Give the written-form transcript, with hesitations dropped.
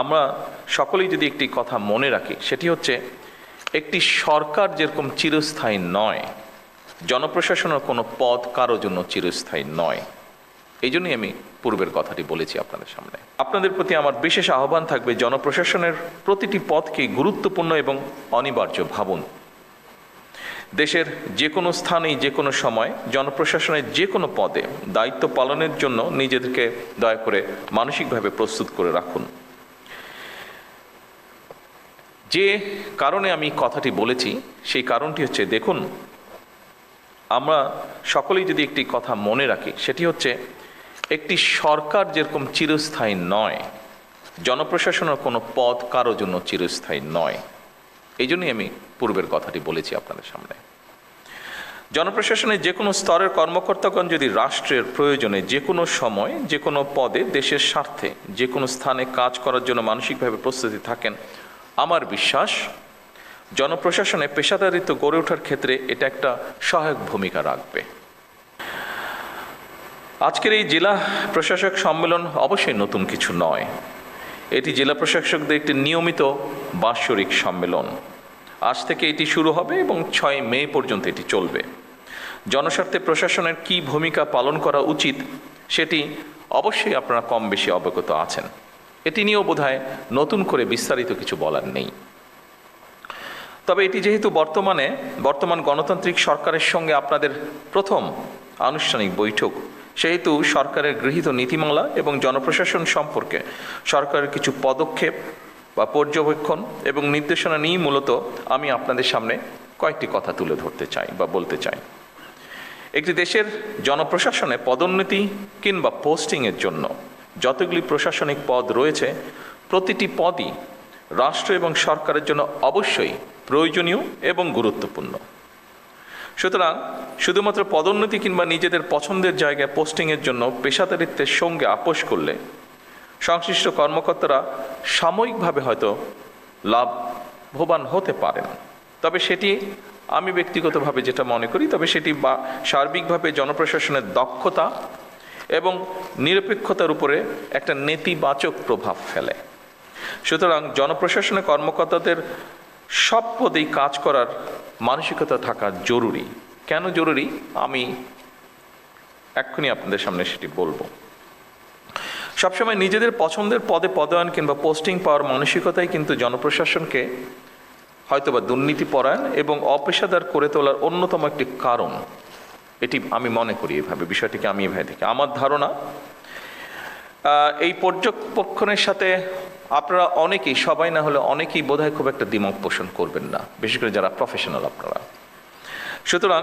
আমরা সকলেই যদি একটি কথা মনে রাখি, সেটি হচ্ছে একটি সরকার যেরকম চিরস্থায়ী নয়, জনপ্রশাসনের কোনো পদ কারো জন্য চিরস্থায়ী নয়। এই জন্যই আমি পূর্বের কথাটি বলেছি আপনাদের সামনে। আপনাদের প্রতি আমার বিশেষ আহ্বান থাকবে, জনপ্রশাসনের প্রতিটি পদকে গুরুত্বপূর্ণ এবং অনিবার্য ভাবুন। দেশের যে কোনো স্থানেই যে কোনো সময় জনপ্রশাসনের যে কোনো পদে দায়িত্ব পালনের জন্য নিজেদেরকে দয়া করে মানসিকভাবে প্রস্তুত করে রাখুন। যে কারণে আমি কথাটি বলেছি সেই কারণটি হচ্ছে, দেখুন, আমরা সকলেই যদি একটি কথা মনে রাখি, সেটি হচ্ছে একটি সরকার যেরকম চিরস্থায়ী নয়, জনপ্রশাসনের কোনো পদ কারো জন্য চিরস্থায়ী নয়। এই জন্যই আমি পূর্বের কথাটি বলেছি আপনাদের সামনে। জনপ্রশাসনের যে কোনো স্তরের কর্মকর্তাগণ যদি রাষ্ট্রের প্রয়োজনে যে কোনো সময় যে কোনো পদে দেশের স্বার্থে যে কোনো স্থানে কাজ করার জন্য মানসিকভাবে প্রস্তুতি থাকেন, আমার বিশ্বাস জনপ্রশাসনে পেশাদারিত্ব গড়ে ওঠার ক্ষেত্রে এটা একটা সহায়ক ভূমিকা রাখবে। আজকের এই জেলা প্রশাসক সম্মেলন অবশ্যই নতুন কিছু নয়। এটি জেলা প্রশাসকদের একটি নিয়মিত বাৎসরিক সম্মেলন। আজ থেকে এটি শুরু হবে এবং 6 মে পর্যন্ত এটি চলবে। জনস্বার্থে প্রশাসনের কী ভূমিকা পালন করা উচিত সেটি অবশ্যই আপনারা কম বেশি অবগত আছেন। এটি নিয়েও বোধহয় নতুন করে বিস্তারিত কিছু বলার নেই। তবে এটি যেহেতু বর্তমান গণতান্ত্রিক সরকারের সঙ্গে আপনাদের প্রথম আনুষ্ঠানিক বৈঠক, সেহেতু সরকারের গৃহীত নীতিমালা এবং জনপ্রশাসন সম্পর্কে সরকারের কিছু পদক্ষেপ বা পর্যবেক্ষণ এবং নির্দেশনা নিয়ে মূলত আমি আপনাদের সামনে কয়েকটি কথা তুলে ধরতে চাই বা বলতে চাই। একটি দেশের জনপ্রশাসনে পদোন্নতি কিংবা পোস্টিংয়ের জন্য যতগুলি প্রশাসনিক পদ রয়েছে, প্রতিটি পদই রাষ্ট্র এবং সরকারের জন্য অবশ্যই প্রয়োজনীয় এবং গুরুত্বপূর্ণ। সুতরাং শুধুমাত্র পদোন্নতি কিংবা নিজেদের পছন্দের জায়গায় পোস্টিংয়ের জন্য পেশাদারিত্বের সঙ্গে আপোষ করলে সংশ্লিষ্ট কর্মকর্তারা সাময়িকভাবে হয়তো লাভবান হতে পারেন, তবে সেটি আমি ব্যক্তিগতভাবে যেটা মনে করি, তবে সেটি সার্বিকভাবে জনপ্রশাসনের দক্ষতা এবং নিরপেক্ষতার উপরে একটা নেতিবাচক প্রভাব ফেলে। সুতরাং জনপ্রশাসনের কর্মকর্তাদের সব পদেই কাজ করার মানসিকতা থাকা জরুরি। কেন জরুরি আমি এক্ষুনি আপনাদের সামনে সেটি বলবো। সবসময় নিজেদের পছন্দের পদে পদায়ন কিংবা পোস্টিং পাওয়ার মানসিকতাই কিন্তু জনপ্রশাসনকে হয়তোবা দুর্নীতিপরায়ণ এবং অপেশাদার করে তোলার অন্যতম একটি কারণ। এটি আমি মনে করি এভাবে, বিষয়টিকে আমি এভাবে দেখি। আমার ধারণা এই পর্যবেক্ষণের সাথে আপনারা অনেকেই, সবাই না হলে অনেকেই বোধহয় খুব একটা দ্বিমত পোষণ করবেন না, বিশেষ করে যারা প্রফেশনাল আপনারা। সুতরাং